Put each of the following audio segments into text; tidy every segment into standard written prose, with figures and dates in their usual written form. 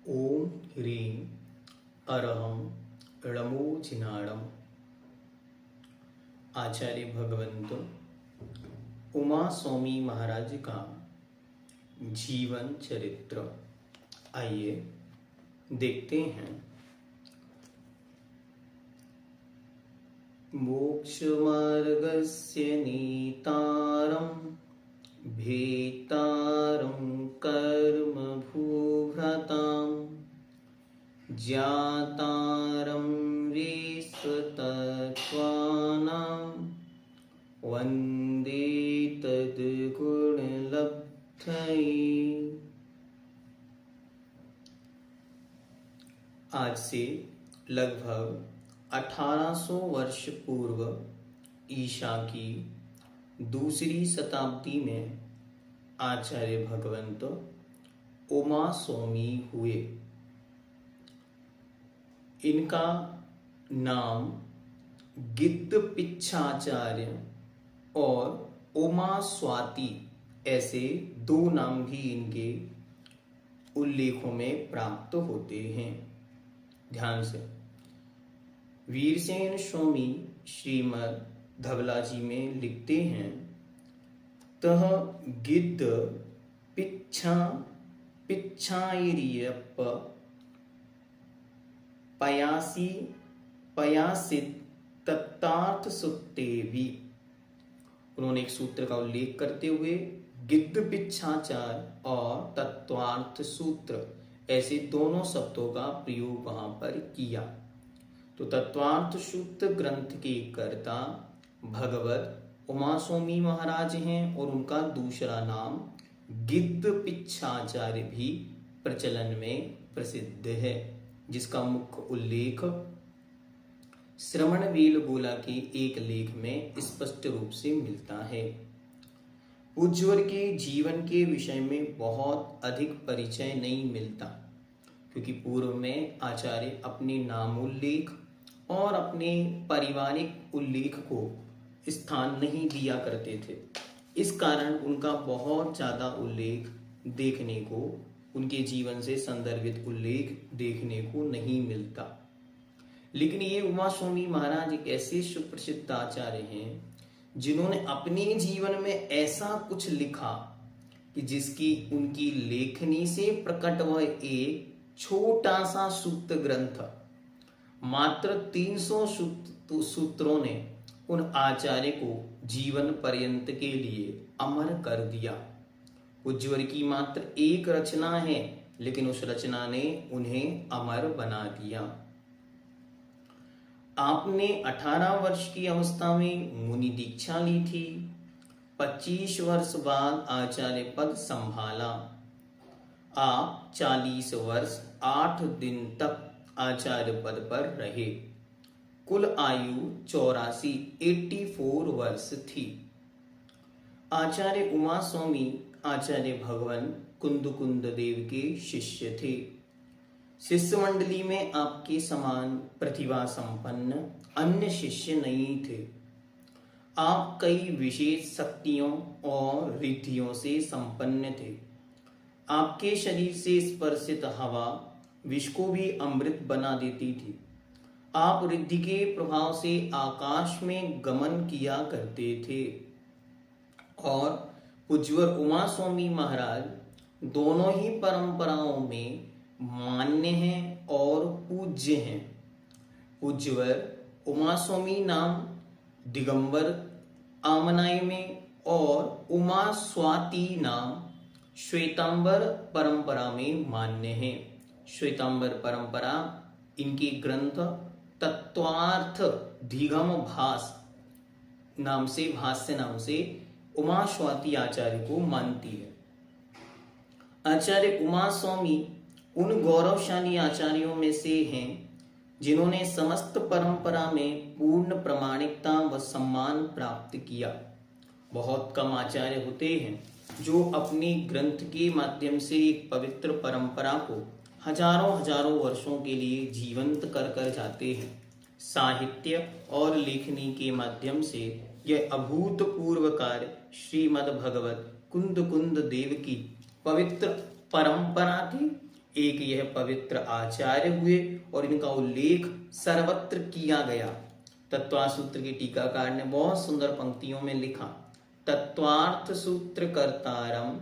ओम ह्रीं अरहं ळमोचिनाडम। आचार्य भगवंत उमा स्वामी महाराज का जीवन चरित्र आइए देखते हैं। मोक्ष मार्गस्य नीतारं भेतारं कर्म भूभृतां ज्ञातारं विश्वतत्त्वानां वन्दे तद्गुणलब्धये। आज से लगभग 1800 वर्ष पूर्व ईशा की दूसरी शताब्दी में आचार्य भगवंत उमा स्वामी हुए। इनका नाम गिद्ध पिच्छाचार्य और उमा स्वाति ऐसे दो नाम भी इनके उल्लेखों में प्राप्त होते हैं। ध्यान से वीरसेन स्वामी श्रीमद् धवला जी में लिखते हैं, तह गिद्ध पिच्छायरियप पयासित तत्तार्थ सुत्ते भी। उन्होंने एक सूत्र का उल्लेख करते हुए गिद्ध पिच्छाचार और तत्वार्थ सूत्र ऐसे दोनों शब्दों का प्रयोग वहां पर किया। तो तत्वार्थ सूत्र ग्रंथ के कर्ता भगवत उमा स्वामी महाराज हैं और उनका दूसरा नाम गिद्ध पिच्छाचार्य भी प्रचलन में प्रसिद्ध है, जिसका मुख्य उल्लेख श्रवण बेलगोला के एक लेख में स्पष्ट रूप से मिलता है। पूज्यवर के जीवन के विषय में बहुत अधिक परिचय नहीं मिलता, क्योंकि पूर्व में आचार्य अपने नामोल्लेख और अपने पारिवारिक उल्लेख को स्थान नहीं दिया करते थे। इस कारण उनका बहुत ज्यादा उल्लेख देखने को, उनके जीवन से संदर्भित उल्लेख देखने को नहीं मिलता। लेकिन ये उमा स्वामी महाराज एक ऐसे सुप्रसिद्ध आचार्य हैं जिन्होंने अपने जीवन में ऐसा कुछ लिखा कि जिसकी उनकी लेखनी से प्रकट वह एक छोटा सा सूक्त ग्रंथ, मात्र 300 सूत्रों ने उन आचार्य को जीवन पर्यंत के लिए अमर कर दिया। पूज्यवर की मात्र एक रचना है, लेकिन उस रचना ने उन्हें अमर बना दिया। आपने 18 वर्ष की अवस्था में मुनि दीक्षा ली थी। 25 वर्ष बाद आचार्य पद संभाला। आप 40 वर्ष 8 दिन तक आचार्य पद पर रहे। कुल आयु 84 वर्ष थी। आचार्य उमा स्वामी आचार्य भगवान कुंद देव के शिष्य थे। शिष्य मंडली में आपके समान प्रतिभा संपन्न अन्य शिष्य नहीं थे। आप कई विशेष शक्तियों और रिद्धियों से संपन्न थे। आपके शरीर से स्पर्शित हवा विष को भी अमृत बना देती थी। आप रिद्धि के प्रभाव से आकाश में गमन किया करते थे। और पूज्यवर उमा स्वामी महाराज दोनों ही परंपराओं में मान्य हैं और पूज्य हैं। पूज्यवर उमा स्वामी नाम दिगंबर आमनाय में और उमा स्वाति नाम श्वेतांबर परंपरा में मान्य है। श्वेतांबर परंपरा इनकी ग्रंथ तत्वार्थ धिगम भास नाम से, भाष्य नाम से उमा स्वाति आचार्य को मानती है। आचार्य उमा स्वामी उन गौरवशाली आचार्यों में से हैं जिन्होंने समस्त परंपरा में पूर्ण प्रामाणिकता व सम्मान प्राप्त किया। बहुत कम आचार्य होते हैं जो अपने ग्रंथ के माध्यम से एक पवित्र परंपरा को हजारों वर्षों के लिए जीवंत कर जाते हैं। साहित्य और लेखनी के माध्यम से यह अभूतपूर्व कार्य श्रीमद् भगवत कुंद देव की पवित्र परंपरा थी। एक यह पवित्र आचार्य हुए और इनका उल्लेख सर्वत्र किया गया। तत्वार्थ सूत्र के टीकाकार ने बहुत सुंदर पंक्तियों में लिखा, तत्वार्थ सूत्र कर्तारम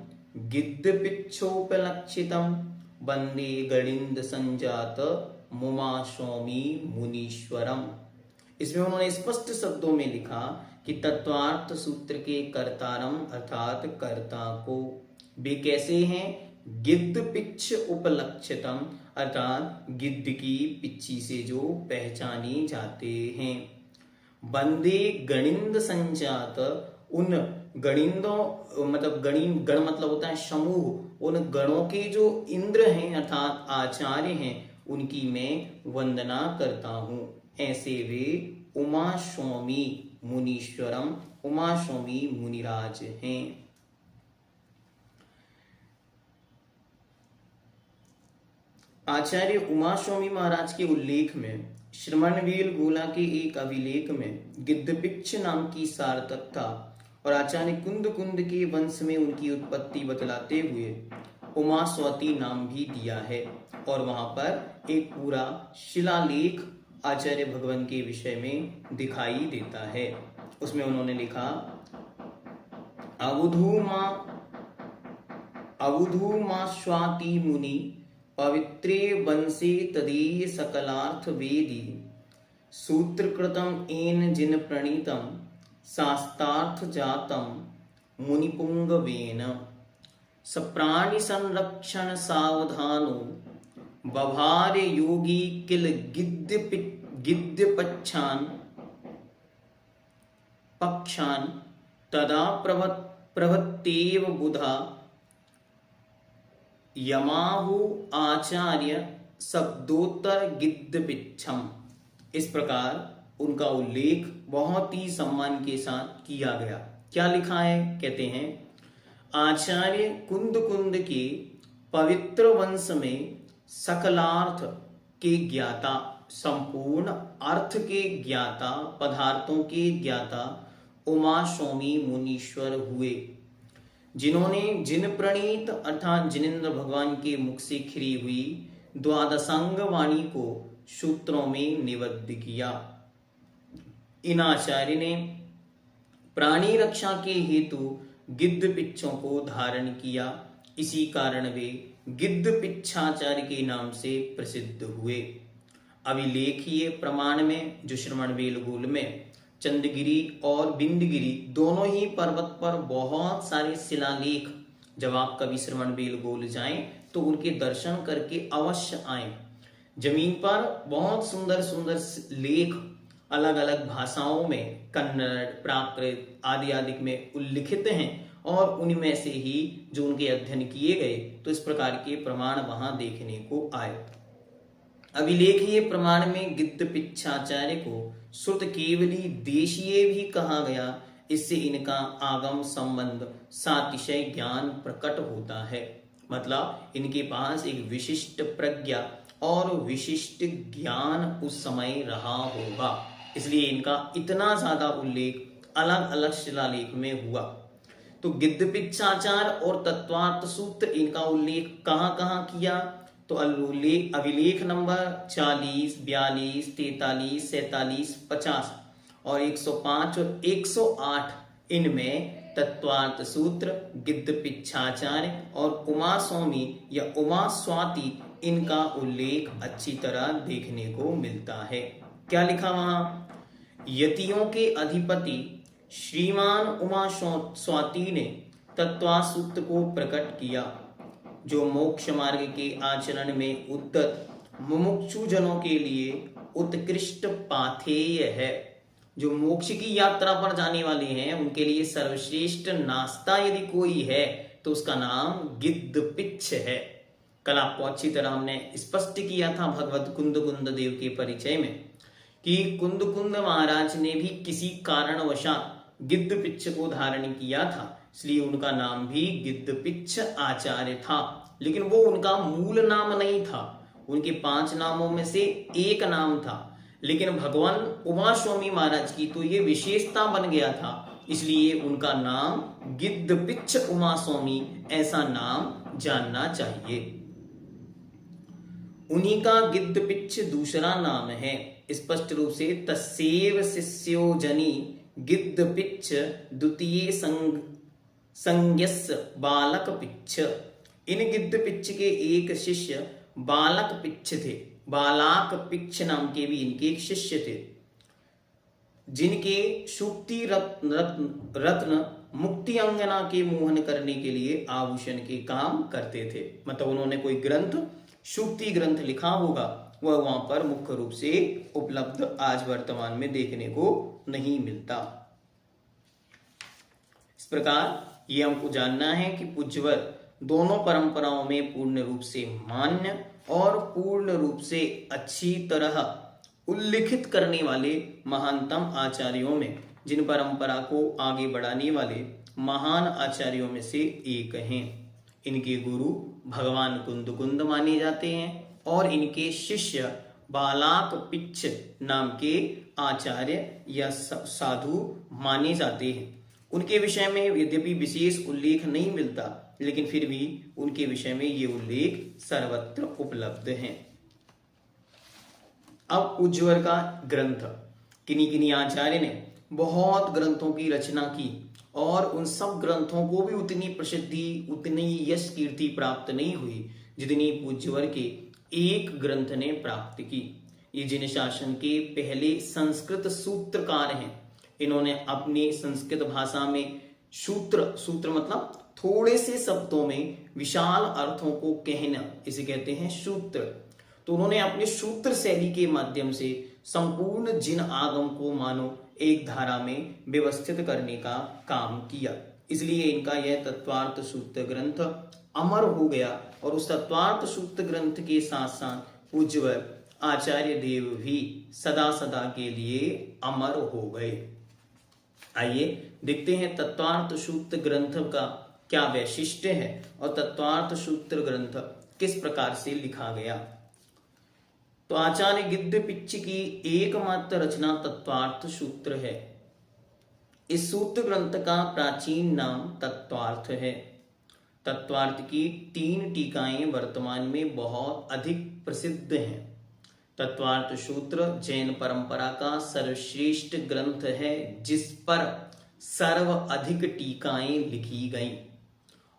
गिद्ध पिच्छोपलक्षितम वंदे गणिंद संजात मुमा स्वामी मुनीश्वरम। इसमें उन्होंने स्पष्ट शब्दों में लिखा कि तत्वार्थ सूत्र के कर्तारम अर्थात कर्ता को वे कैसे हैं, गिद्ध पिच्छ उपलक्षितम अर्थात गिद्ध की पिच्ची से जो पहचाने जाते हैं। बंदे गणिंद संजात, उन गणिंदों मतलब गण मतलब होता है समूह, उन गणों के जो इंद्र हैं अर्थात आचार्य हैं उनकी मैं वंदना करता हूं। ऐसे वे उमा स्वामी मुनीश्वरम, उमा स्वामी मुनिराज हैं। आचार्य उमा स्वामी महाराज के उल्लेख में श्रमणवेल गोला के एक अभिलेख में गिद्धपिच्छ नाम की सार्थकता और आचार्य कुंद कुंद के वंश में उनकी उत्पत्ति बतलाते हुए उमा स्वाति नाम भी दिया है। और वहां पर एक पूरा शिलालेख आचार्य भगवान के विषय में दिखाई देता है। उसमें उन्होंने लिखा, अवधू मां स्वाति मुनि पवित्रे वंशे तदीय सकलार्थ वेदी सूत्रकृतम एन जिन प्रणीतम शास्त्रार्थ जातम मुनिपुंगवेन सप्राणि संरक्षण सावधानो बभार योगी किल गिद्ध पक्षान तदा प्रवत्तेव बुधा यमाहु आचार्य शब्दोत्तर गिद्ध पिच्छम। इस प्रकार उनका उल्लेख बहुत ही सम्मान के साथ किया गया। क्या लिखा है, कहते हैं आचार्य कुंद कुंद के पवित्र वंश में सकलार्थ के ज्ञाता, संपूर्ण अर्थ के ज्ञाता, पदार्थों के ज्ञाता उमा स्वामी मुनीश्वर हुए, जिन्होंने जिन प्रणीत अर्थात जिनेन्द्र भगवान के मुख से खिरी हुई द्वादशांग वाणी को सूत्रों में निबद्ध किया। इन आचार्य ने प्राणी रक्षा के हेतु गिद्ध पिच्छों को धारण किया। इसी कारण वे गिद्ध पिच्छाचार्य के नाम से प्रसिद्ध हुए। अभिलेखीय प्रमाण में जो श्रवणबेल गोल में चंदगिरी और बिंदगिरी दोनों ही पर्वत पर बहुत सारे शिलालेख, जब आप कभी श्रवणबेल गोल जाएं तो उनके दर्शन करके अवश्य आएं। जमीन पर बहुत सुंदर सुंदर लेख अलग अलग भाषाओं में, कन्नड़, प्राकृत आदि आदि में उल्लिखित हैं और उनमें से ही जो उनके अध्ययन किए गए तो इस प्रकार के प्रमाण वहां देखने को आए। अभिलेखीय प्रमाण में गिद्ध पिच्छाचार्य को श्रुत केवली देशीय भी कहा गया। इससे इनका आगम संबंध सातिशय ज्ञान प्रकट होता है। मतलब इनके पास एक विशिष्ट प्रज्ञा और विशिष्ट ज्ञान उस समय रहा होगा, इसलिए इनका इतना ज्यादा उल्लेख अलग अलग शिलालेख में हुआ। तो गिद्ध पिच्छाचार और तत्वार्थ सूत्र, इनका उल्लेख कहाँ कहाँ किया, तो अभिलेख नंबर 40, 42, 43, 47, 50 और 105 और 108 इनमें तत्वार्थ सूत्र, गिद्ध पिच्छाचार्य और उमा स्वामी या उमा स्वाति इनका उल्लेख अच्छी तरह देखने को मिलता है। क्या लिखा वहां, यतियों के अधिपति श्रीमान उमा स्वाति ने तत्वार्थ सूत्र को प्रकट किया, जो मोक्ष मार्ग के आचरण में उद्यत मुमुक्षु जनों के लिए उत्कृष्ट पाथेय है। जो मोक्ष की यात्रा पर जाने वाले हैं उनके लिए सर्वश्रेष्ठ नाश्ता यदि कोई है तो उसका नाम गिद्ध पिच्छ है। कल आपको अच्छी तरह हमने स्पष्ट किया था भगवत कुंद कुंद देव के परिचय में कि कुंद कुंद महाराज ने भी किसी कारणवशात गिद्ध पिच्छ को धारण किया था, इसलिए उनका नाम भी गिद्ध पिच्छ आचार्य था। लेकिन वो उनका मूल नाम नहीं था, उनके 5 नामों में से एक नाम था। लेकिन भगवान उमा स्वामी महाराज की तो ये विशेषता बन गया था, इसलिए उनका नाम गिद्ध पिच्छ उमा स्वामी ऐसा नाम जानना चाहिए। उन्हीं का गिद्ध पिच्छ दूसरा नाम है। स्पष्ट रूप से तस्सेव शिष्यो जनी गिद्ध पिच्छ द्वितीय संज्ञस्य बालक पिच्छ। इन गिद्ध पिच्छ के एक शिष्य बालक पिच्छ थे। बालाक पिच्छ नाम के भी इनके एक शिष्य थे, जिनके सूक्ति रत्न मुक्ति अंगना के मोहन करने के लिए आभूषण के काम करते थे। मतलब उन्होंने कोई ग्रंथ, सूक्ति ग्रंथ लिखा होगा, वह वहां पर मुख्य रूप से उपलब्ध आज वर्तमान में देखने को नहीं मिलता। इस प्रकार ये हमको जानना है कि पूज्यवर दोनों परंपराओं में पूर्ण रूप से मान्य और पूर्ण रूप से अच्छी तरह उल्लिखित करने वाले महानतम आचार्यों में, जिन परंपरा को आगे बढ़ाने वाले महान आचार्यों में से एक हैं। इनके गुरु भगवान कुंद माने जाते हैं और इनके शिष्य बालाक पिच्छ नाम के आचार्य या साधु माने जाते हैं। उनके विषय में यद्यपि विशेष उल्लेख नहीं मिलता, लेकिन फिर भी उनके विषय में ये उल्लेख सर्वत्र उपलब्ध है। अब पूज्यवर का ग्रंथ, किन्हीं आचार्य ने बहुत ग्रंथों की रचना की और उन सब ग्रंथों को भी उतनी प्रसिद्धि, उतनी यश कीर्ति प्राप्त नहीं हुई जितनी पूज्यवर के एक ग्रंथ ने प्राप्त की। ये जिन शासन के पहले संस्कृत सूत्रकार हैं, इन्होंने अपनी संस्कृत भाषा में सूत्र मतलब थोड़े से शब्दों में विशाल अर्थों को कहना, इसे कहते हैं सूत्र। तो उन्होंने अपने सूत्र शैली के माध्यम से संपूर्ण जिन आगम को मानो एक धारा में व्यवस्थित करने का काम किया। इसलिए इनका यह तत्वार्थ सूत्र ग्रंथ अमर हो गया और उस तत्वार्थ सूत्र ग्रंथ के साथ साथ पूज्यवर आचार्य देव भी सदा सदा के लिए अमर हो गए। आइए देखते हैं तत्वार्थ सूत्र ग्रंथ का क्या वैशिष्ट्य है और तत्वार्थ सूत्र ग्रंथ किस प्रकार से लिखा गया। तो आचार्य गिद्ध पिच्छ की एकमात्र रचना तत्वार्थ सूत्र है। इस सूत्र ग्रंथ का प्राचीन नाम तत्वार्थ है। तत्वार्थ की 3 टीकाएं वर्तमान में बहुत अधिक प्रसिद्ध हैं। तत्वार्थ सूत्र जैन परंपरा का सर्वश्रेष्ठ ग्रंथ है, जिस पर सर्वाधिक टीकाएं लिखी गईं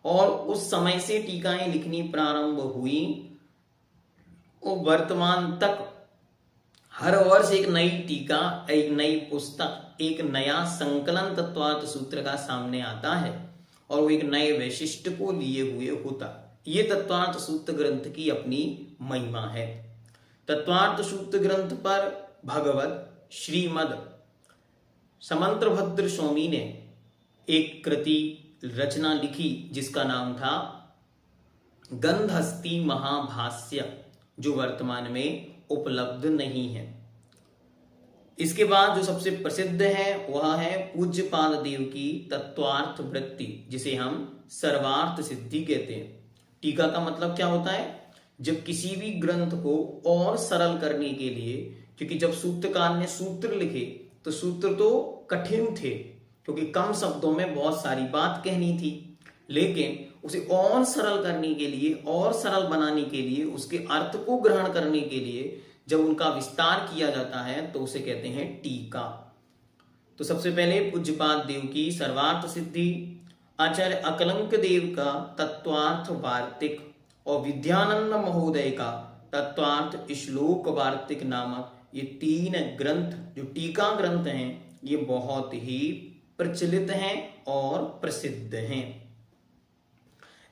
और उस समय से टीकाएं लिखनी प्रारंभ हुई और वर्तमान तक हर वर्ष एक नई टीका, एक नई पुस्तक, एक नया संकलन तत्वार्थ सूत्र का सामने आता है और वो एक नए वैशिष्ट्य को लिए हुए होता। ये तत्वार्थ सूत्र ग्रंथ की अपनी महिमा है। तत्वार्थ सूत्र ग्रंथ पर भगवत श्रीमद समंत्रभद्र स्वामी ने एक कृति रचना लिखी जिसका नाम था गंधहस्ती महाभाष्य, जो वर्तमान में उपलब्ध नहीं है। इसके बाद जो सबसे प्रसिद्ध है वह है पूज्यपाद देव की तत्वार्थ वृत्ति, जिसे हम सर्वार्थ सिद्धि कहते हैं। टीका का मतलब क्या होता है? जब किसी भी ग्रंथ को और सरल करने के लिए, क्योंकि जब सूत्रकार ने सूत्र लिखे तो सूत्र तो कठिन थे क्योंकि कम शब्दों में बहुत सारी बात कहनी थी, लेकिन उसे और सरल करने के लिए और सरल बनाने के लिए, उसके अर्थ को ग्रहण करने के लिए जब उनका विस्तार किया जाता है तो उसे कहते हैं टीका। तो सबसे पहले पूज्यपाद देव की सर्वार्थ सिद्धि, आचार्य अकलंक देव का तत्वार्थ वार्तिक और विद्यानंद महोदय का तत्वार्थ श्लोक वार्तिक नामक ये 3 ग्रंथ जो टीका ग्रंथ हैं, ये बहुत ही प्रचलित हैं और प्रसिद्ध हैं।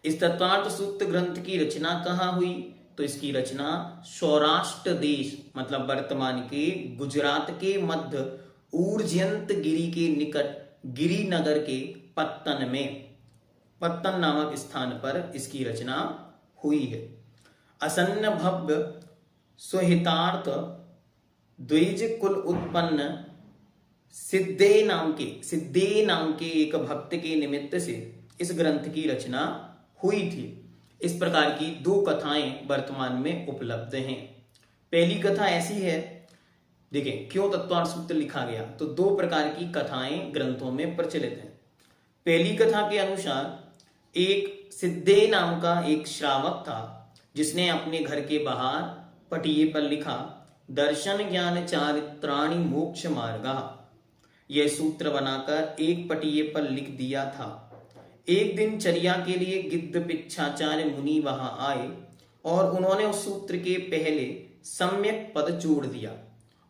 इस तत्वार्थ सूत्र ग्रंथ की रचना कहाँ हुई? तो इसकी रचना सौराष्ट्र देश मतलब वर्तमान के गुजरात के मध्य ऊर्जयंत गिरी के निकट गिरिनगर के पत्तन नामक स्थान पर इसकी रचना हुई है। असन्न भव्य स्वहितार्थ द्विज कुल उत्पन्न सिद्धे नाम के एक भक्त के निमित्त से इस ग्रंथ की रचना हुई थी। इस प्रकार की 2 कथाएं वर्तमान में उपलब्ध हैं। पहली कथा ऐसी है, देखें क्यों तत्वार्थ सूत्र लिखा गया, तो 2 प्रकार की कथाएं ग्रंथों में प्रचलित हैं। पहली कथा के अनुसार एक सिद्धे नाम का एक श्रावक था जिसने अपने घर के बाहर पटिये पर लिखा दर्शन ज्ञान चारित्राणि मोक्ष मार्गा। यह सूत्र बनाकर एक पटिये पर लिख दिया था। एक दिन चर्या के लिए गिद्ध पिच्छाचार्य मुनि वहां आए और उन्होंने उस सूत्र के पहले सम्यक पद जोड़ दिया,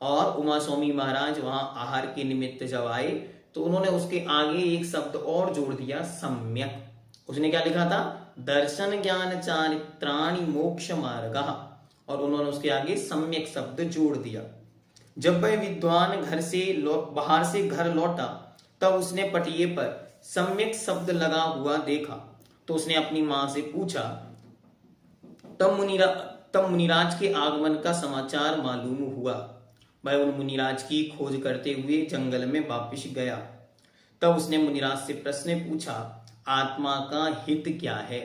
और उमा स्वामी महाराज वहां आहार के निमित्त जब आए तो उन्होंने उसके आगे एक शब्द और जोड़ दिया, सम्यक। उसने क्या लिखा था? दर्शन ज्ञान चारित्राणि मोक्ष मार्गा, और उन्होंने उसके आगे सम्यक शब्द जोड़ दिया। जब वह विद्वान बाहर से घर लौटा तब उसने पटिये पर सम्यक शब्द लगा हुआ देखा तो उसने अपनी मां से पूछा। तब मुनिराज के आगमन का समाचार मालूम हुआ। वह उन मुनिराज की खोज करते हुए जंगल में वापस गया। तब उसने मुनिराज से प्रश्न पूछा, आत्मा का हित क्या है?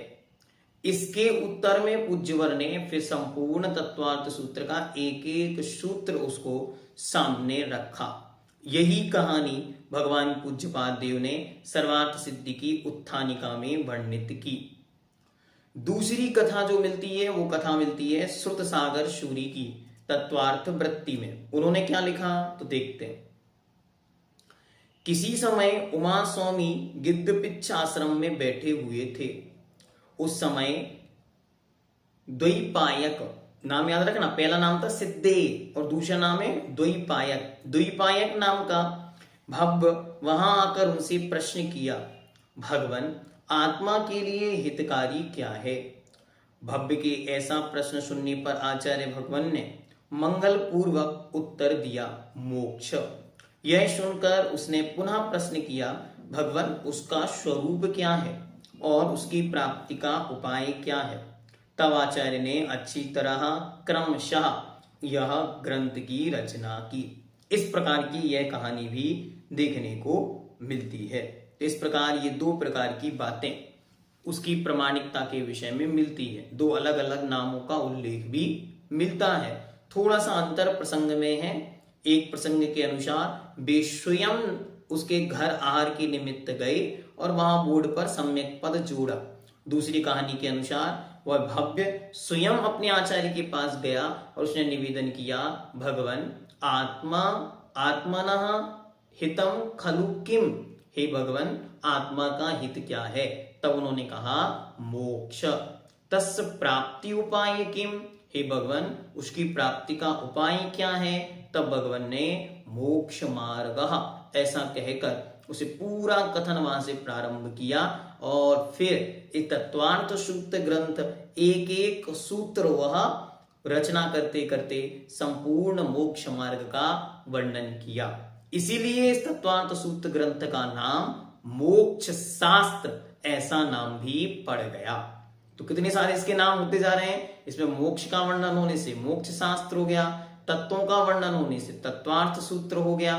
इसके उत्तर में पूज्यवर ने फिर संपूर्ण तत्वार्थ सूत्र का एक एक सूत्र उसको सामने रखा। यही कहानी भगवान पूज्यपाद देव ने सर्वार्थ सिद्धि की उत्थानिका में वर्णित की। दूसरी कथा जो मिलती है वो कथा मिलती है श्रुत सागर शूरी की तत्वार्थ वृत्ति में। उन्होंने क्या लिखा तो देखते हैं। किसी समय उमा स्वामी गिद्धपिच्छ आश्रम में बैठे हुए थे। उस समय द्वैपायक, नाम याद रखना, पहला नाम था सिद्धे और दूसरा नाम है द्वैपायक। द्वैपायक नाम का भव्य वहां आकर उनसे प्रश्न किया, भगवान आत्मा के लिए हितकारी क्या है? भव्य के ऐसा प्रश्न सुनने पर आचार्य भगवान ने मंगल पूर्वक उत्तर दिया, मोक्ष। यह सुनकर उसने पुनः प्रश्न किया, भगवान उसका स्वरूप क्या है और उसकी प्राप्ति का उपाय क्या है? तब आचार्य ने अच्छी तरह क्रमशः यह ग्रंथ की रचना की। इस प्रकार की यह कहानी भी देखने को मिलती है। इस प्रकार ये दो प्रकार की बातें उसकी प्रामाणिकता के विषय में मिलती है। दो अलग अलग नामों का उल्लेख भी मिलता है। थोड़ा सा अंतर प्रसंग में है। एक प्रसंग के अनुसार वे स्वयं उसके घर आहार के निमित्त गए और वहां बोर्ड पर सम्यक पद जोड़ा। दूसरी कहानी के अनुसार वह भव्य स्वयं अपने आचार्य के पास गया और उसने निवेदन किया, भगवान आत्मनः हितम खलु किम? हे भगवान आत्मा का हित क्या है? तब उन्होंने कहा मोक्ष। तस्य प्राप्ति उपाय किम? हे भगवान उसकी प्राप्ति का उपाय क्या है? तब भगवान ने मोक्ष मार्ग ऐसा कहकर उसे पूरा कथन वहां से प्रारंभ किया। और फिर इस तत्वार्थ सूत्र ग्रंथ एक एक सूत्र वह रचना करते करते संपूर्ण मोक्ष मार्ग का वर्णन किया। इसीलिए इस तत्वार्थ सूत्र ग्रंथ का नाम मोक्ष शास्त्र ऐसा नाम भी पड़ गया। तो कितने सारे इसके नाम होते जा रहे हैं। इसमें मोक्ष का वर्णन होने से मोक्ष शास्त्र हो गया, तत्वों का वर्णन होने से तत्वार्थ सूत्र हो गया।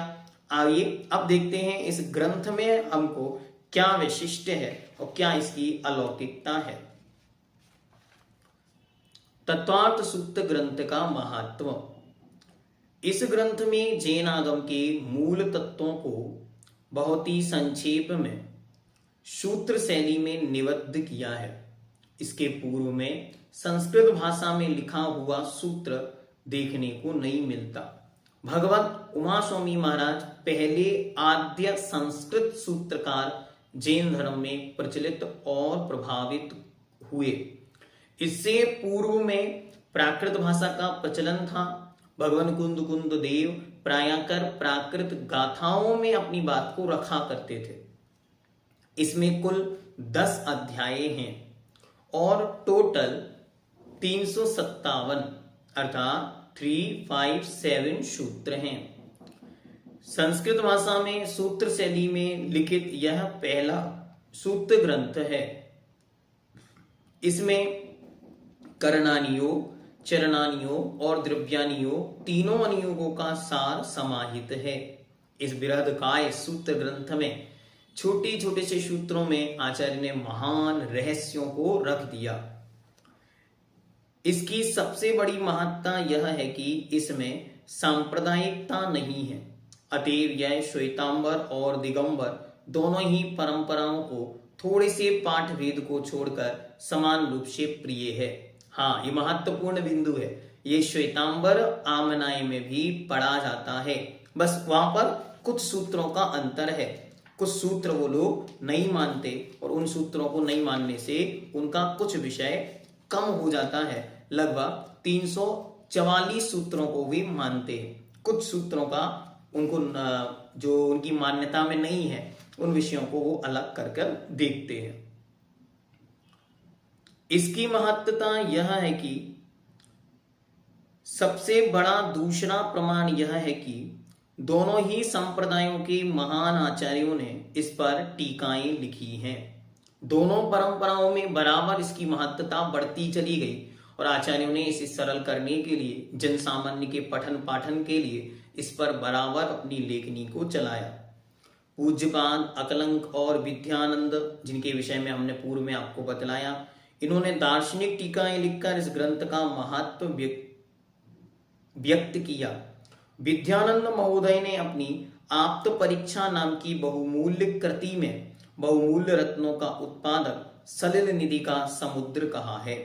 आइए अब देखते हैं इस ग्रंथ में हमको क्या वैशिष्ट्य है और क्या इसकी अलौकिकता है। तत्वार्थ सूत्र ग्रंथ का महत्व। इस ग्रंथ में जैन आगम के मूल तत्वों को बहुत ही संक्षेप में सूत्र शैली में निबद्ध किया है। इसके पूर्व में संस्कृत भाषा में लिखा हुआ सूत्र देखने को नहीं मिलता। भगवत उमा स्वामी महाराज पहले आद्य संस्कृत सूत्रकार जैन धर्म में प्रचलित और प्रभावित हुए। इससे पूर्व में प्राकृत भाषा का प्रचलन था। भगवान कुंद देव प्रायकर प्राकृत गाथाओं में अपनी बात को रखा करते थे। इसमें कुल 10 अध्याय हैं और टोटल 357 अर्थात 357 सूत्र हैं। संस्कृत भाषा में सूत्र शैली में लिखित यह पहला सूत्र ग्रंथ है। इसमें करणानियों, चरणानियों और द्रव्यानियों तीनों अनुयोगों का सार समाहित है। इस बृहदकाय सूत्र ग्रंथ में छोटे छोटे से सूत्रों में आचार्य ने महान रहस्यों को रख दिया। इसकी सबसे बड़ी महत्ता यह है कि इसमें सांप्रदायिकता नहीं है। अतएव यह श्वेतांबर और दिगंबर दोनों ही परंपराओं को थोड़े से पाठ भेद को छोड़कर समान रूप से प्रिय है। हाँ, ये महत्वपूर्ण बिंदु है। ये श्वेतांबर आमनाय में भी पढ़ा जाता है। बस वहां पर कुछ सूत्रों का अंतर है, कुछ सूत्र वो लोग नहीं मानते और उन सूत्रों को नहीं मानने से उनका कुछ विषय कम हो जाता है। लगभग 344 सूत्रों को भी मानते हैं, कुछ सूत्रों का उनको जो उनकी मान्यता में नहीं है उन विषयों को वो अलग कर देखते हैं। इसकी महत्ता यह है कि सबसे बड़ा दूसरा प्रमाण यह है कि दोनों ही संप्रदायों के महान आचार्यों ने इस पर टीकाएं लिखी हैं। दोनों परंपराओं में बराबर इसकी महत्ता बढ़ती चली गई और आचार्यों ने इसे सरल करने के लिए, जन सामान्य के पठन पाठन के लिए इस पर बराबर अपनी लेखनी को चलाया। पूज्यपाद अकलंक और विद्यानंद, जिनके विषय में हमने पूर्व में आपको बतलाया, इन्होंने दार्शनिक टीकाएं लिखकर इस ग्रंथ का महत्व व्यक्त किया। विद्यानंद महोदय ने अपनी आप्त परीक्षा नाम की बहुमूल्य कृति में बहुमूल्य रत्नों का उत्पादक सलिल निधि का समुद्र कहा है।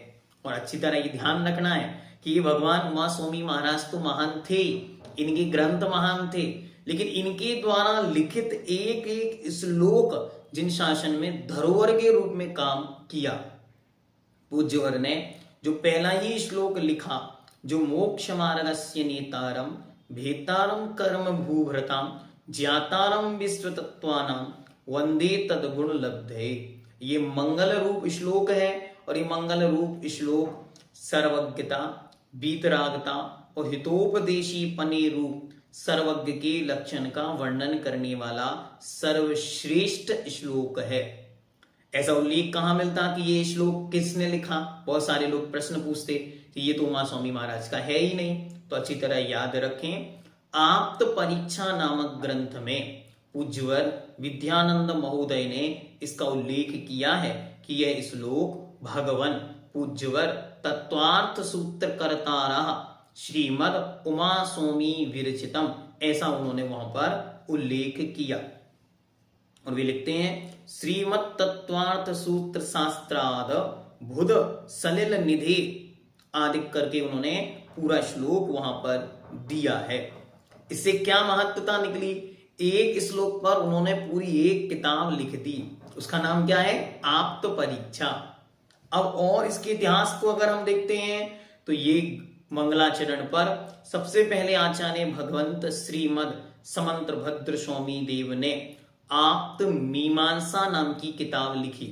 और अच्छी तरह ये ध्यान रखना है कि भगवान उमा स्वामी महाराज तो महान थे, इनके ग्रंथ महान थे, लेकिन इनके द्वारा लिखित एक एक श्लोक जिन शासन में धरोहर के रूप में काम किया। पूज्यवर ने जो पहला ही श्लोक लिखा, जो मोक्ष मार्गस्य नेतारम भेतारम कर्म भूभृताम ज्ञातारम विश्व तत्वानाम वंदे तद्गुण लब्धे, ये मंगल रूप श्लोक है। और ये मंगल रूप श्लोक सर्वज्ञता, वीतरागता और हितोपदेशी पने रूप सर्वज्ञ के लक्षण का वर्णन करने वाला सर्वश्रेष्ठ श्लोक है। ऐसा उल्लेख कहां मिलता कि ये श्लोक किसने लिखा? बहुत सारे लोग प्रश्न पूछते कि ये तो उमा स्वामी महाराज का है ही नहीं। तो अच्छी तरह याद रखें, आप्त परीक्षा नामक ग्रंथ में पूज्यवर विद्यानंद महोदय ने इसका उल्लेख किया है कि यह श्लोक भगवान पूज्यवर तत्वार्थ सूत्र कर्तारः श्रीमद उमा स्वामी विरचितम, ऐसा उन्होंने वहां पर उल्लेख किया। और वे लिखते हैं श्रीमद तत्वार्थ सूत्र शास्त्राद बुध सलिल निधि आदि करके उन्होंने पूरा श्लोक वहां पर दिया है। इससे क्या महत्ता निकली? एक श्लोक पर उन्होंने पूरी एक किताब लिख दी, उसका नाम क्या है? आप्त परीक्षा। अब और इसके इतिहास को अगर हम देखते हैं तो ये मंगलाचरण पर सबसे पहले आचार्य भगवंत श्रीमद समंत्र भद्र स्वामी देव ने आप्त मीमांसा नाम की किताब लिखी,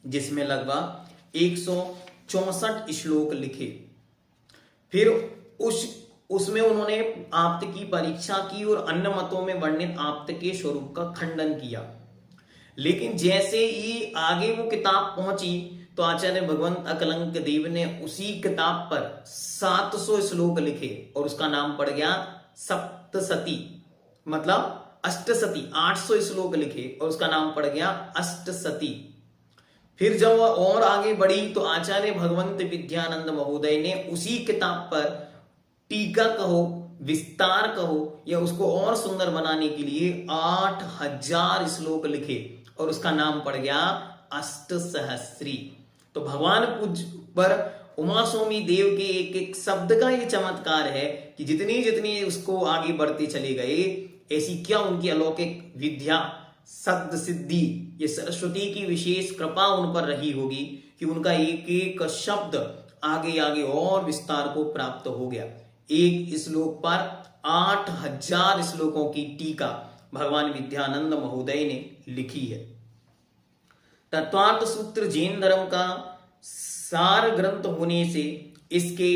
जिसमें लगभग 164 श्लोक लिखे। फिर उसमें उन्होंने आप्त की परीक्षा की और अन्य मतों में वर्णित आप्त के स्वरूप का खंडन किया। लेकिन जैसे ही आगे वो किताब पहुंची तो आचार्य भगवंत अकलंक देव ने उसी किताब पर 700 श्लोक लिखे और उसका नाम पड़ गया सप्तसती, मतलब अष्टसती। 800 श्लोक लिखे और उसका नाम पड़ गया अष्टसती। फिर जब वह और आगे बढ़ी तो आचार्य भगवंत विद्यानंद महोदय ने उसी किताब पर टीका कहो, विस्तार कहो या उसको और सुंदर बनाने के लिए 8000 श्लोक लिखे और उसका नाम पड़ गया अष्टसहस्री। तो भगवान पूज्य पर उमा स्वामी देव के एक एक शब्द का ये चमत्कार है कि जितनी जितनी उसको आगे बढ़ते चले गए, ऐसी क्या उनकी अलौकिक विद्या, सद् सिद्धि, ये सरस्वती की विशेष कृपा उन पर रही होगी कि उनका एक एक शब्द आगे आगे और विस्तार को प्राप्त हो गया। एक श्लोक पर 8000 श्लोकों की टीका भगवान विद्यानंद महोदय ने लिखी है। तत्वार्थ सूत्र जैन धर्म का सार ग्रंथ होने से इसके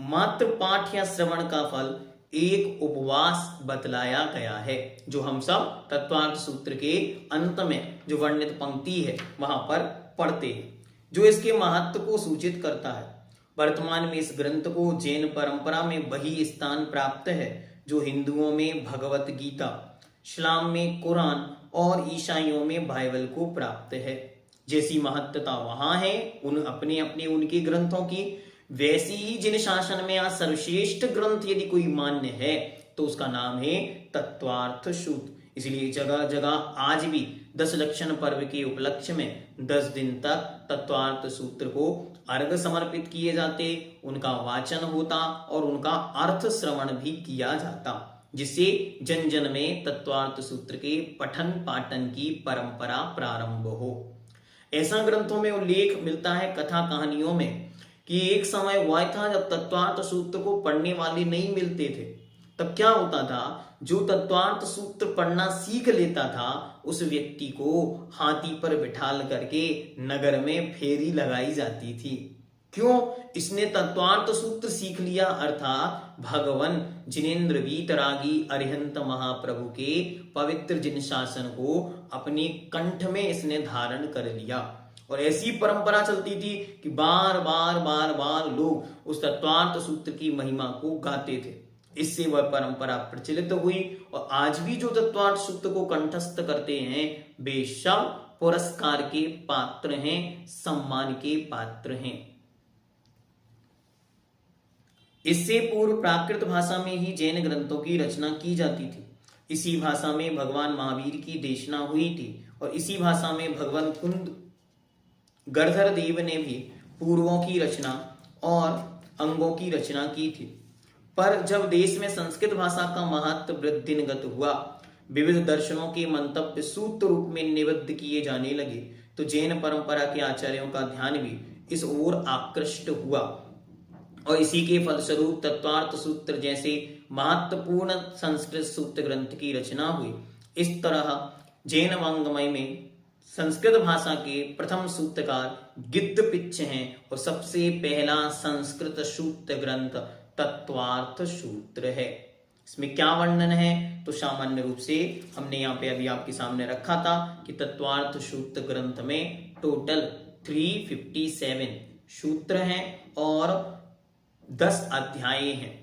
मात्र पाठ या श्रवण का फल एक उपवास बतलाया गया है, जो हम सब तत्वार्थ सूत्र के अंत में जो वर्णित पंक्ति है वहां पर पढ़ते हैं, जो इसके महत्व को सूचित करता है। वर्तमान में इस ग्रंथ को जैन परंपरा में वही स्थान प्राप्त है जो हिंदुओं में भगवत गीता, इस्लाम में कुरान और ईसाइयों में बाइबल को प्राप्त है। जैसी महत्ता वहां है उन अपने अपने उनके ग्रंथों की, वैसी ही जिन शासन में आज सर्वश्रेष्ठ ग्रंथ यदि कोई मान्य है तो उसका नाम है तत्वार्थ सूत्र। इसलिए जगह जगह आज भी 10 लक्षण पर्व के उपलक्ष्य में 10 दिन तक तत्वार्थ सूत्र को अर्घ समर्पित किए जाते, उनका वाचन होता और उनका अर्थ श्रवण भी किया जाता, जिससे जन जन में तत्वार्थ सूत्र के पठन पाठन की परंपरा प्रारंभ हो। ऐसा ग्रंथों में उल्लेख मिलता है, कथा कहानियों में, कि एक समय हुआ था जब तत्वार्थ सूत्र को पढ़ने वाले नहीं मिलते थे। तब क्या होता था, जो तत्वार्थ सूत्र पढ़ना सीख लेता था उस व्यक्ति को हाथी पर बिठाल करके नगर में फेरी लगाई जाती थी। क्यों? इसने तत्वार्थ सूत्र सीख लिया, अर्थात भगवान जिनेन्द्र वीतरागी अरिहंत महाप्रभु के पवित्र जिन शासन को अपने कंठ में इसने धारण कर लिया। और ऐसी परंपरा चलती थी कि बार बार लोग उस तत्वार्थ सूत्र की महिमा को गाते थे। इससे वह परंपरा प्रचलित हुई और आज भी जो तत्वार्थ सूत्र को कंठस्थ करते हैं वे सब पुरस्कार के पात्र हैं, सम्मान के पात्र हैं। इससे पूर्व प्राकृत भाषा में ही जैन ग्रंथों की रचना की जाती थी। इसी भाषा में भगवान महावीर की देशना हुई थी और इसी भाषा में भगवान कुंद गणधर देव ने भी पूर्वों की रचना और अंगों की रचना की थी। पर जब देश में संस्कृत भाषा का महत्व वृद्धिगत हुआ, विविध दर्शनों के मंतव्य सूत्र रूप में निबद्ध किए जाने लगे, तो जैन परंपरा के आचार्यों का ध्यान भी इस ओर आकृष्ट हुआ और इसी के फलस्वरूप तत्वार्थ सूत्र जैसे महत्वपूर्ण संस्कृत सूत्र ग्रंथ की रचना हुई। इस तरह जैन वाङ्मय में संस्कृत भाषा के प्रथम सूत्रकार गिद्ध पिच्छ हैं और सबसे पहला संस्कृत सूत्र ग्रंथ तत्वार्थ सूत्र है। इसमें क्या वर्णन है? तो सामान्य रूप से हमने यहाँ पे अभी आपके सामने रखा था कि तत्वार्थ सूत्र ग्रंथ में टोटल 357 सूत्र हैं और 10 अध्याय हैं।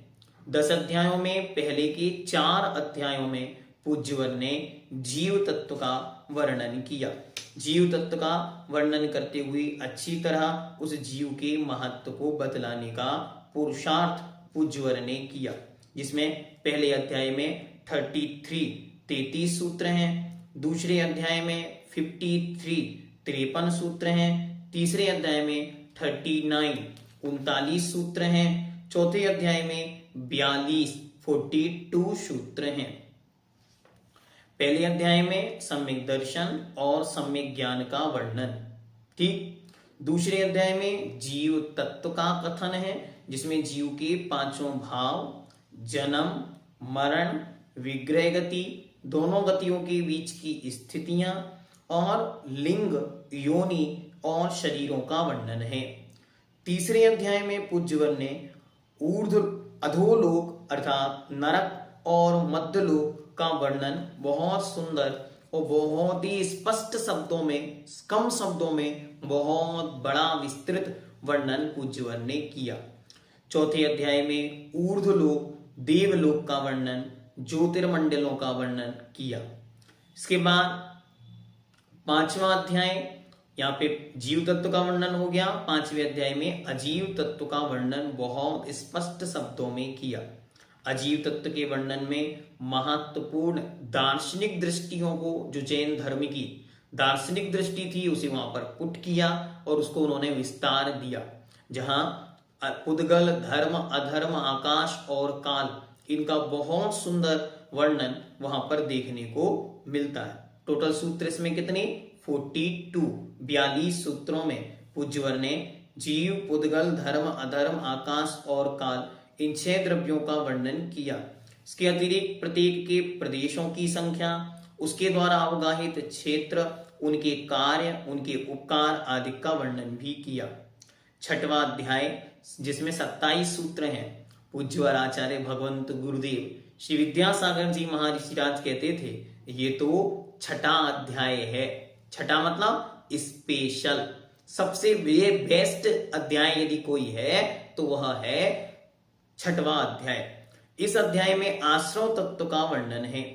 10 अध्यायों में पहले के 4 अध्यायों में पूज्यवर ने जीव तत्व का वर्णन किया। जीव तत्व का वर्णन करते हुए अच्छी तरह उस जीव के महत्व को बतलाने का पुरुषार्थ पूज्यवर ने किया, जिसमें पहले अध्याय में 33 सूत्र हैं, दूसरे अध्याय में 53 सूत्र हैं, तीसरे अध्याय में 39 सूत्र हैं, चौथे अध्याय में 42 सूत्र हैं। पहले अध्याय में सम्यक दर्शन और सम्यक ज्ञान का वर्णन, ठीक। दूसरे अध्याय में जीव तत्व का कथन है, जिसमें जीव के 5 भाव, जन्म, मरण, विग्रह गति, दोनों गतियों के बीच की स्थितियां और लिंग, योनि और शरीरों का वर्णन है। तीसरे अध्याय में पूज्यवर ने ऊर्ध्व अधोलोक अर्थात नरक और मध्यलोक का वर्णन बहुत सुंदर और बहुत ही स्पष्ट शब्दों में, कम शब्दों में बहुत बड़ा विस्तृत वर्णन पूज्यवर ने किया। चौथे अध्याय में ऊर्ध्वलोक, देवलोक का वर्णन, ज्योतिर्मंडलों का वर्णन किया। इसके बाद 5वां अध्याय, यहाँ पे जीव तत्व का वर्णन हो गया। 5वें अध्याय में अजीव तत्व का वर्णन बहुत स्पष्ट शब्दों में किया। अजीव तत्व के वर्णन में महत्वपूर्ण दार्शनिक दृष्टियों को, जो जैन धर्म की दार्शनिक दृष्टि थी, उसे वहां पर पुट किया और उसको उन्होंने विस्तार दिया। जहां उद्गल, धर्म, अधर्म, आकाश और काल, इनका बहुत सुंदर वर्णन वहां पर देखने को मिलता है। टोटल सूत्र इसमें कितने? 42 सूत्रों में पूज्यवर ने जीव, उद्गल, धर्म, अधर्म, आकाश और काल, इन 6 द्रव्यों का वर्णन किया। इसके अतिरिक्त प्रत्येक के प्रदेशों की संख्या, उसके द्वारा अवगाहित क्षेत्र, उनके कार्य, उनके उपकार आदि का वर्णन भी किया। 6वां अध्याय, जिसमें 27 सूत्र हैं, पूज्यवर आचार्य भगवंत गुरुदेव श्री विद्यासागर जी महर्षिराज कहते थे, ये तो 6ठा अध्याय है। 6ठा मतलब स्पेशल, सबसे बेस्ट अध्याय यदि कोई है तो वह है 6वां अध्याय। इस अध्याय में आश्रव तत्व का वर्णन है।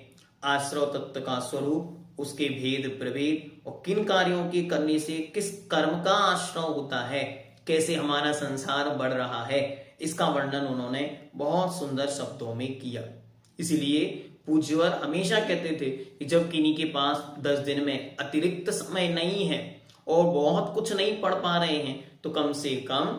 आश्रव तत्व का स्वरूप, उसके भेद प्रभेद और किन कार्यों के करने से किस कर्म का आश्रव होता है, कैसे हमारा संसार बढ़ रहा है, इसका वर्णन उन्होंने बहुत सुंदर शब्दों में किया। इसलिए पूज्यवर हमेशा कहते थे कि जब किन्हीं के पास 10 दिन में अतिरिक्त समय नहीं है और बहुत कुछ नहीं पढ़ पा रहे हैं, तो कम से कम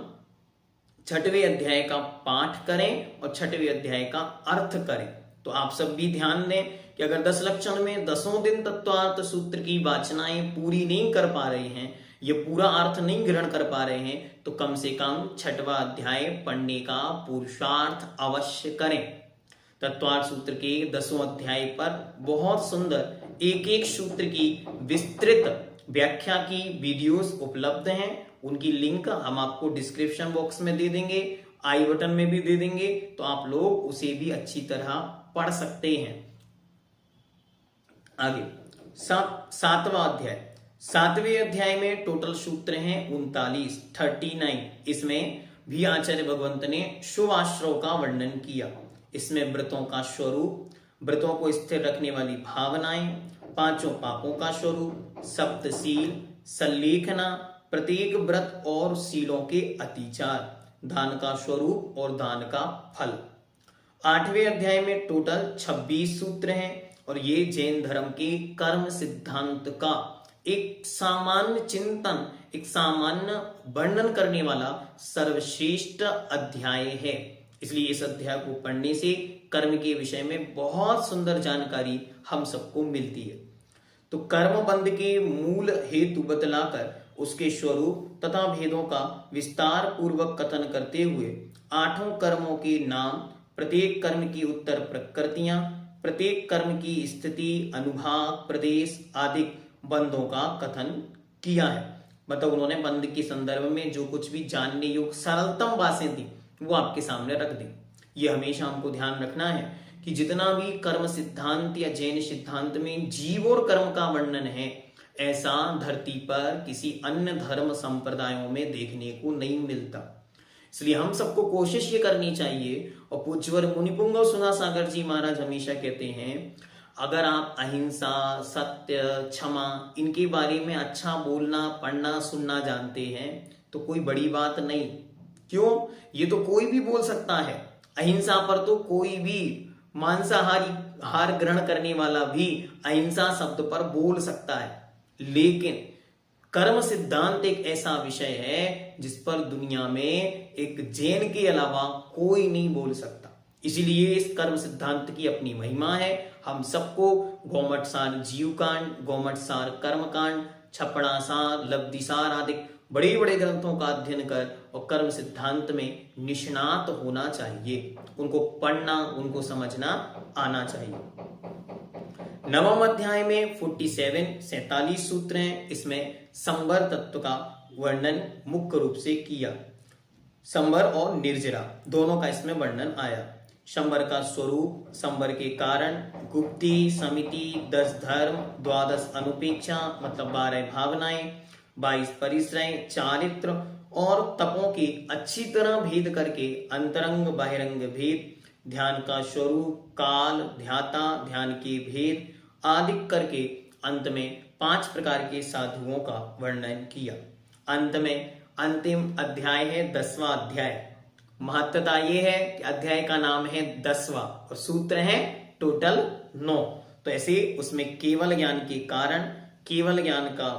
6वें अध्याय का पाठ करें और 6वें अध्याय का अर्थ करें। तो आप सब भी ध्यान दें कि अगर 10 लक्षण में 10 दिन तत्वार्थ सूत्र की वाचनाएं पूरी नहीं कर पा रहे हैं, ये पूरा अर्थ नहीं ग्रहण कर पा रहे हैं, तो कम से कम 6वां अध्याय पढ़ने का पुरुषार्थ अवश्य करें। तत्वार्थ सूत्र के 10वें अध्याय पर बहुत सुंदर एक एक सूत्र की विस्तृत व्याख्या की वीडियोस उपलब्ध हैं। उनकी लिंक हम आपको डिस्क्रिप्शन बॉक्स में दे देंगे, आई बटन में भी दे देंगे, तो आप लोग उसे भी अच्छी तरह पढ़ सकते हैं। आगे 7वां अध्याय। 7वें अध्याय में टोटल सूत्र हैं 39। इसमें भी आचार्य भगवंत ने शुभ आश्रव का वर्णन किया। इसमें व्रतों का स्वरूप, व्रतों को स्थिर रखने वाली भावनाएं, 5 पापों का स्वरूप, सप्तशील, सल्लेखना, प्रत्येक व्रत और शीलों के अतिचार, दान का स्वरूप और दान का फल। 8वें अध्याय में टोटल 26 सूत्र हैं और ये जैन धर्म के कर्म सिद्धांत का एक सामान्य चिंतन, एक सामान्य वर्णन करने वाला सर्वश्रेष्ठ अध्याय है। इसलिए इस अध्याय को पढ़ने से कर्म के विषय में बहुत सुंदर जानकारी हम सबको मिलती है। तो कर्म बंध के मूल हेतु बतलाकर उसके स्वरूप तथा भेदों का विस्तार पूर्वक कथन करते हुए 8 कर्मों के नाम, प्रत्येक कर्म की उत्तर प्रकृतियां, प्रत्येक कर्म की स्थिति, अनुभाग, प्रदेश आदि बंधों का कथन किया है। मतलब उन्होंने बंध के संदर्भ में जो कुछ भी जानने योग्य सरलतम बातें थी वो आपके सामने रख दी। ये हमेशा हमको ध्यान रखना है कि जितना भी कर्म सिद्धांत या जैन सिद्धांत में जीव और कर्म का वर्णन है, ऐसा धरती पर किसी अन्य धर्म संप्रदायों में देखने को नहीं मिलता। इसलिए हम सबको कोशिश ये करनी चाहिए, और पूज्यवर मुनिपुंग सुधा सागर जी महाराज हमेशा कहते हैं, अगर आप अहिंसा, सत्य, क्षमा इनके बारे में अच्छा बोलना, पढ़ना, सुनना जानते हैं तो कोई बड़ी बात नहीं। क्यों? ये तो कोई भी बोल सकता है। अहिंसा पर तो कोई भी मांसाहार ग्रहण करने वाला भी अहिंसा शब्द पर बोल सकता है। लेकिन कर्म सिद्धांत एक ऐसा विषय है जिस पर दुनिया में एक जैन के अलावा कोई नहीं बोल सकता। इसीलिए इस कर्म सिद्धांत की अपनी महिमा है। हम सबको गौमठसार जीवकांड, गौमठसार कर्मकांड, छपड़ासार, लब्धिसार आदि बड़े बड़े ग्रंथों का अध्ययन कर और कर्म सिद्धांत में निष्णात होना चाहिए। उनको पढ़ना, उनको समझना आना चाहिए। 9वें अध्याय में 47 सूत्र हैं। इसमें संवर तत्व का वर्णन मुख्य रूप से किया। संवर और निर्जरा दोनों का इसमें वर्णन आया। संवर का स्वरूप, संवर के कारण, गुप्ति, समिति, 10 धर्म, 12 अनुपेक्षा मतलब 12 भावनाएं, 22 परिश्रय, चारित्र और तपों के अच्छी तरह भेद करके अंतरंग बहिरंग भेद, ध्यान का स्वरूप, काल, ध्याता, ध्यान के भेद आदि करके अंत में 5 प्रकार के साधुओं का वर्णन किया। अंत में अंतिम अध्याय है 10वां अध्याय। महत्वता ये है कि अध्याय का नाम है 10वां और सूत्र है टोटल 9। तो ऐसे उसमें केवल ज्ञान के कारण, केवल ज्ञान का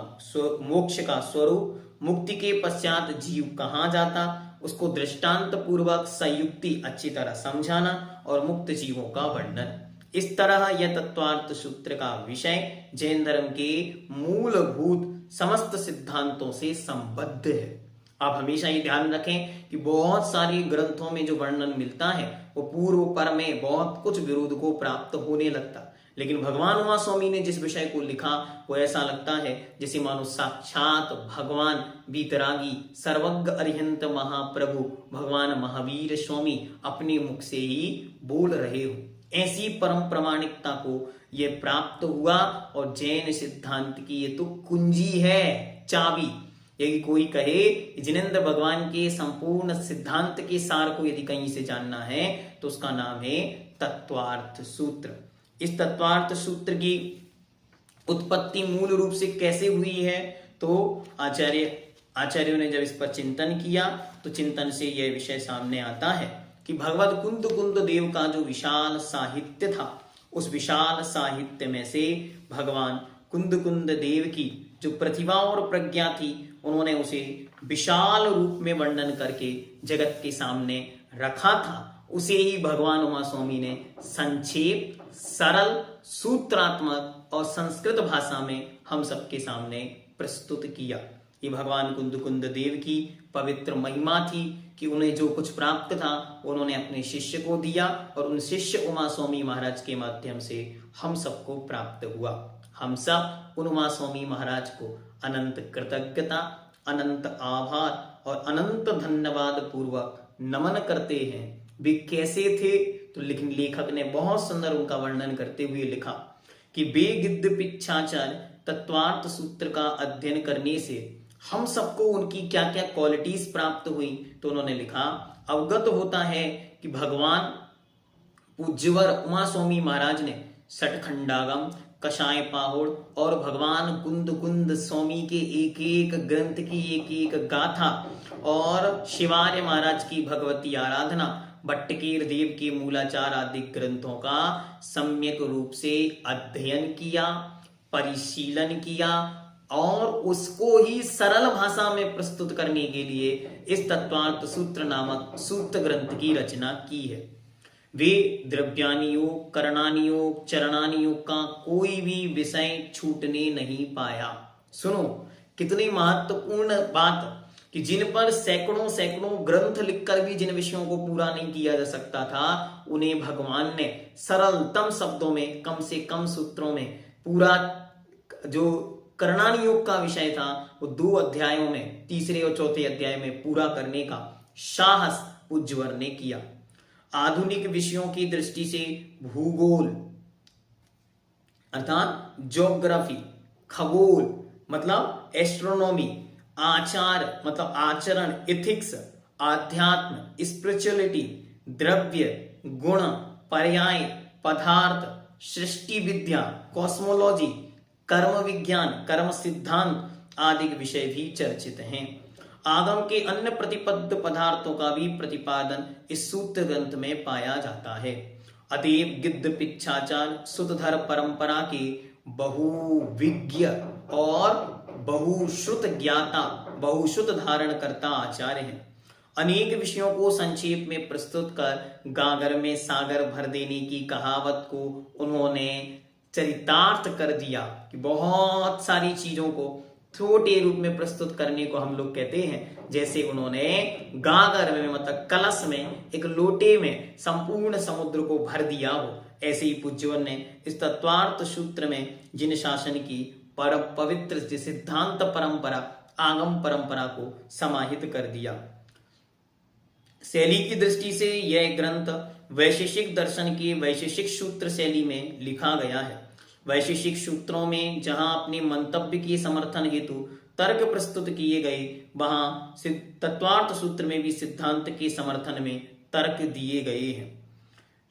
मोक्ष का स्वरूप, मुक्ति के पश्चात जीव कहाँ जाता, उसको दृष्टांत पूर्वक संयुक्ति अच्छी तरह समझाना और मुक्त जीवों का वर्णन। इस तरह यह तत्वार्थ सूत्र का विषय जैन धर्म के मूलभूत समस्त सिद्धांतों से संबद्ध है। आप हमेशा ये ध्यान रखें कि बहुत सारे ग्रंथों में जो वर्णन मिलता है वो पूर्व पर में बहुत कुछ विरोध को प्राप्त होने लगता, लेकिन भगवान उमा स्वामी ने जिस विषय को लिखा वो ऐसा लगता है जैसे मानो साक्षात भगवान वीतरागी सर्वज्ञ अरिहंत महाप्रभु भगवान महावीर स्वामी अपने मुख से ही बोल रहे हो। ऐसी परम प्रामाणिकता को ये प्राप्त हुआ और जैन सिद्धांत की ये तो कुंजी है, चाबी। यदि कोई कहे जिनेंद्र भगवान के संपूर्ण सिद्धांत के सार को यदि कहीं से जानना है तो उसका नाम है तत्वार्थ सूत्र। इस तत्वार्थ सूत्र की उत्पत्ति मूल रूप से कैसे हुई है, तो आचार्यों ने जब इस पर चिंतन किया तो चिंतन से यह विषय सामने आता है कि भगवत कुंद देव का जो विशाल साहित्य था, उस विशाल साहित्य में से भगवान कुंद देव की जो प्रतिभा और प्रज्ञा थी, उन्होंने उसे विशाल रूप में वर्णन करके जगत के सामने रखा था, उसे ही भगवान उमा स्वामी ने संक्षेप, सरल, सूत्रात्मक और संस्कृत भाषा में हम सबके सामने प्रस्तुत किया। ये भगवान कुंद देव की पवित्र महिमा थी कि उन्हें जो कुछ प्राप्त था उन्होंने अपने शिष्य को दिया और उन शिष्य उमा स्वामी महाराज के माध्यम से हम सबको प्राप्त हुआ। हम सब उन उमा स्वामी महाराज को अनंत कृतज्ञता, अनंत आभार और अनंत धन्यवाद पूर्वक नमन करते हैं। वे कैसे थे तो लेखक ने बहुत सुंदर उनका वर्णन करते हुए लिखा कि वे गिद्ध पिच्छाचार्य तत्वार्थ सूत्र का अध्ययन करने से हम सबको उनकी क्या क्या क्वालिटीज प्राप्त हुई। तो उन्होंने लिखा, अवगत होता है कि भगवान पूज्यवर उमा स्वामी महाराज ने सठखंडागम, कषाय पाहुड़ और भगवान कुंद स्वामी के एक एक ग्रंथ की एक एक गाथा और शिवार्य महाराज की भगवती आराधना, भट्टकीर देव के मूलाचार आदि ग्रंथों का सम्यक रूप से अध्ययन किया, परिशीलन किया और उसको ही सरल भाषा में प्रस्तुत करने के लिए इस तत्वार्थ सूत्र नामक सूत्र ग्रंथ की रचना की है। वे द्रव्यानि योग, करणानि योग, चरणानि योग का कोई भी विषय छूटने नहीं पाया। सुनो कितनी महत्वपूर्ण बात कि जिन पर सैकड़ों ग्रंथ लिखकर भी जिन विषयों को पूरा नहीं किया जा सकता था, उन्हें भगवान ने सरलतम शब्दों में, कम से कम सूत्रों में पूरा, जो करणानि योग का विषय था वो 2 अध्यायों में, तीसरे और चौथे अध्याय में पूरा करने का साहस पूज्यवर ने किया। आधुनिक विषयों की दृष्टि से भूगोल अर्थात ज्योग्राफी, खगोल मतलब एस्ट्रोनॉमी, आचार मतलब आचरण, इथिक्स, आध्यात्म, स्पिरिचुअलिटी, द्रव्य, गुण, पर्याय, पदार्थ, सृष्टि विद्या, कॉस्मोलॉजी, कर्म विज्ञान, कर्म सिद्धांत आदि विषय भी चर्चित हैं। आगम के अन्य प्रतिपद्ध पदार्थों का भी प्रतिपादन इस सूत्र ग्रंथ में पाया जाता है। अतएव गिद्ध पिच्छाचार्य सुतधर परंपरा के बहुविज्ञ और बहुश्रुत ज्ञाता, बहुश्रुत धारण करता आचार्य हैं। अनेक विषयों को संक्षेप में प्रस्तुत कर गागर में सागर भर देने की कहावत को उन्होंने चरितार्थ कर दिया कि बहुत सारी चीजों को छोटे रूप में प्रस्तुत करने को हम लोग कहते हैं। जैसे उन्होंने गागर में मतलब कलश में, एक लोटे में संपूर्ण समुद्र को भर दिया हो, ऐसे ही पूज्यवर ने इस तत्वार्थ सूत्र में जिन शासन की परम पवित्र सिद्धांत परंपरा, आगम परंपरा को समाहित कर दिया। शैली की दृष्टि से यह ग्रंथ वैशेषिक दर्शन की वैशेषिक सूत्र शैली में लिखा गया है। वैशेषिक सूत्रों में जहां अपने मंतव्य के समर्थन हेतु तर्क प्रस्तुत किए गए, वहां तत्वार्थ सूत्र में भी सिद्धांत के समर्थन में तर्क दिए गए हैं।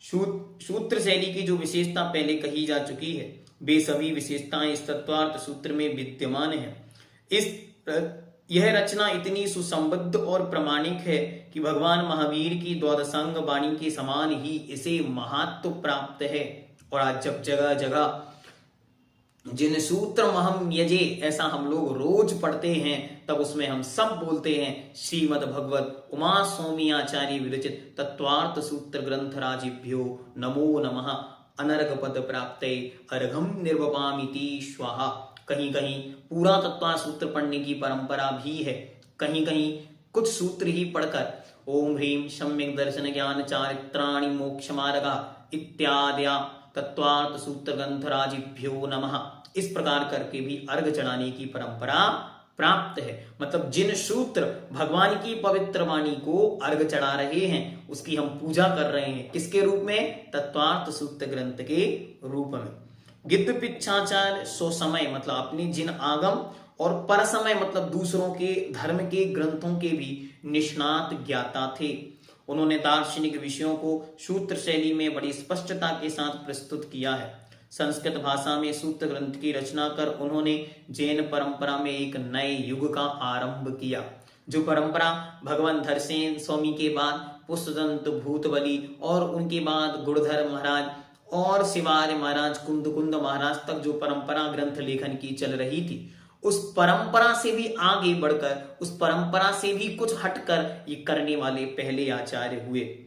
सूत्र शैली की जो विशेषता पहले कही जा चुकी है, वे सभी विशेषताएं इस तत्वार्थ सूत्र में विद्यमान है। यह रचना इतनी सुसंबद्ध और प्रामाणिक है कि भगवान महावीर की द्वादशांग वाणी के समान ही इसे महत्व प्राप्त है। और आज जब जगह जगह जिन सूत्र महम यजे ऐसा हम लोग रोज पढ़ते हैं, तब उसमें हम सब बोलते हैं श्रीमद् भगवत उमा स्वामी आचार्य विरचित तत्वार्थ सूत्र ग्रंथ राजिभ्यो नमो नमः अनर्घ पद प्राप्ते अर्घम निर्वपामिति स्वाहा। कहीं कहीं पूरा तत्वार्थ सूत्र पढ़ने की परंपरा भी है, कहीं कहीं कुछ सूत्र ही पढ़कर ओम ह्रीम सम्यक दर्शन ज्ञान चारित्राणि मोक्ष मार्गा इत्याद्या तत्वार्थ सूत्र ग्रंथराजिभ्यो नमः, इस प्रकार करके भी अर्घ चढ़ाने की परंपरा प्राप्त है। मतलब जिन सूत्र भगवान की पवित्र वाणी को अर्घ चढ़ा रहे हैं, उसकी हम पूजा कर रहे हैं। किसके रूप में? तत्वार्थ सूत्र ग्रंथ के रूप में। गिद्ध पिच्छाचार्य सो समय मतलब अपने जिन आगम और पर समय मतलब दूसरों के धर्म के ग्रंथों के भी निष्णात ज्ञाता थे। उन्होंने दार्शनिक विषयों को सूत्र शैली में बड़ी स्पष्टता के साथ प्रस्तुत किया है। संस्कृत भाषा में सूत्र ग्रंथ की रचना कर उन्होंने जैन परंपरा में एक नए युग का आरंभ किया। जो परंपरा भगवान धरसेन स्वामी के बाद पुष्पदंत भूतबली और उनके बाद गुणधर महाराज और शिवार्य महाराज कुंद महाराज तक जो परंपरा ग्रंथ लेखन की चल रही थी, उस परंपरा से भी आगे बढ़कर, उस परंपरा से भी कुछ हटकर ये करने वाले पहले आचार्य हुए।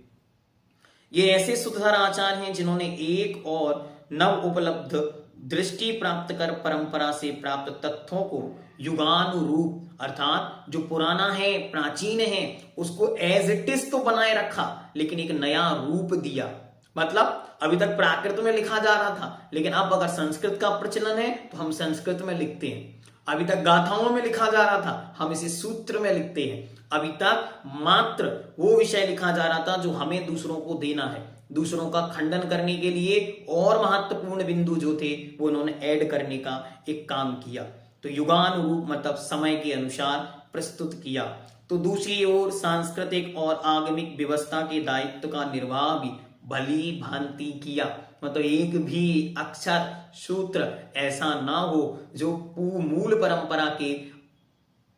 ये ऐसे सुधर आचार्य हैं जिन्होंने एक और नव उपलब्ध दृष्टि प्राप्त कर परंपरा से प्राप्त तथ्यों को युगानुरूप, अर्थात जो पुराना है, प्राचीन है, उसको एज इट इज तो बनाए रखा, लेकिन एक नया रूप दिया। मतलब अभी तक प्राकृत में लिखा जा रहा था, लेकिन अब अगर संस्कृत का प्रचलन है तो हम संस्कृत में लिखते हैं। अभी तक गाथाओं में लिखा जा रहा था, हम इसे सूत्र में लिखते हैं। अभी तक मात्र वो विषय लिखा जा रहा था जो हमें दूसरों को देना है। दूसरों का खंडन करने के लिए और महत्वपूर्ण बिंदु जो थे वो उन्होंने ऐड करने का एक काम किया। तो युगानुरूप मतलब समय के अनुसार प्रस्तुत किया। तो दूसरी ओर सांस्कृतिक और आगमिक व्यवस्था के दायित्व का निर्वाह भी भली भांति किया। मतलब एक भी अक्षर सूत्र ऐसा ना हो जो मूल परंपरा के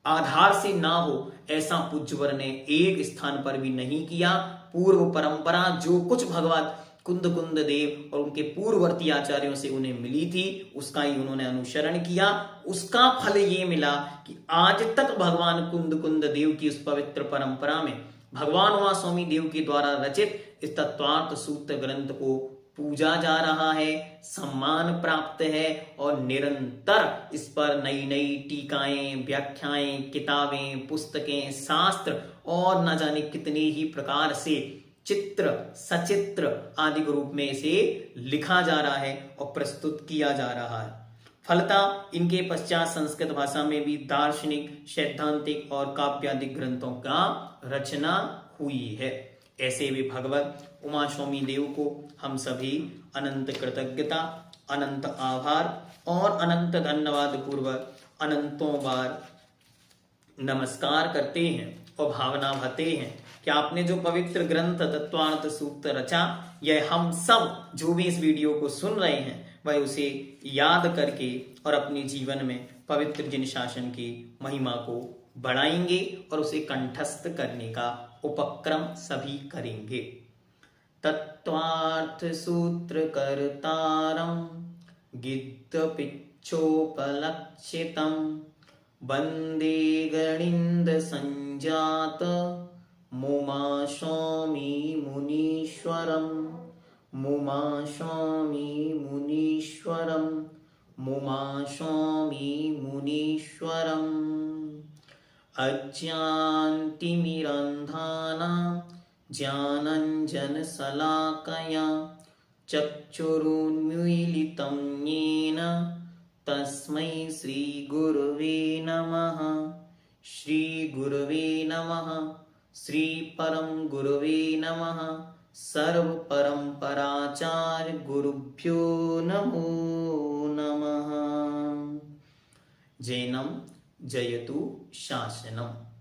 आधार से ना हो, ऐसा पूज्यवर ने एक स्थान पर भी नहीं किया। पूर्व परंपरा जो कुछ भगवत कुंद देव और उनके पूर्ववर्ती आचार्यों से उन्हें मिली थी, उसका ही उन्होंने अनुसरण किया। उसका फल ये मिला कि आज तक भगवान कुंद देव की उस पवित्र परंपरा में भगवान उमा स्वामी देव के द्वारा रचित इस तत्वार्थ सूत्र ग्रंथ को पूजा जा रहा है, सम्मान प्राप्त है और निरंतर इस पर नई नई टीकाएं, व्याख्याएं, किताबें, पुस्तकें, शास्त्र और न जाने कितने ही प्रकार से चित्र, सचित्र आदि के रूप में इसे लिखा जा रहा है और प्रस्तुत किया जा रहा है। फलतः इनके पश्चात संस्कृत भाषा में भी दार्शनिक, सैद्धांतिक और काव्यादिक ग्रंथों का रचना हुई है। ऐसे भी भगवत उमा स्वामी देव को हम सभी अनंत कृतज्ञता, अनंत आभार और अनंत धन्यवाद पूर्वक अनंतों बार नमस्कार करते हैं और भावना भरते हैं कि आपने जो पवित्र ग्रंथ तत्वार्थ सूत्र रचा, यह हम सब जो भी इस वीडियो को सुन रहे हैं वह उसे याद करके और अपने जीवन में पवित्र जिन शासन की महिमा को बढ़ाएंगे और उसे कंठस्थ करने का उपक्रम सभी करेंगे। तत्वार्थ सूत्र कर्तारं गिद्ध पिच्छोपलक्षितं वंदे गणिंद संजात मुमा स्वामी मुनीश्वरम, मुमा स्वामी मुनीश्वरम, मुमा स्वामी मुनीश्वरम। अज्ञानतिमिरन्धानां ज्ञानाञ्जनशलाकया चक्षुरुन्मीलितं येन तस्मै श्रीगुरुवे नमः। श्रीगुरुवे नमः। श्री परम गुरुवे नमः। सर्व परंपराचार्य गुरुभ्यो नमो नमः। जैनम जयतु शासनम।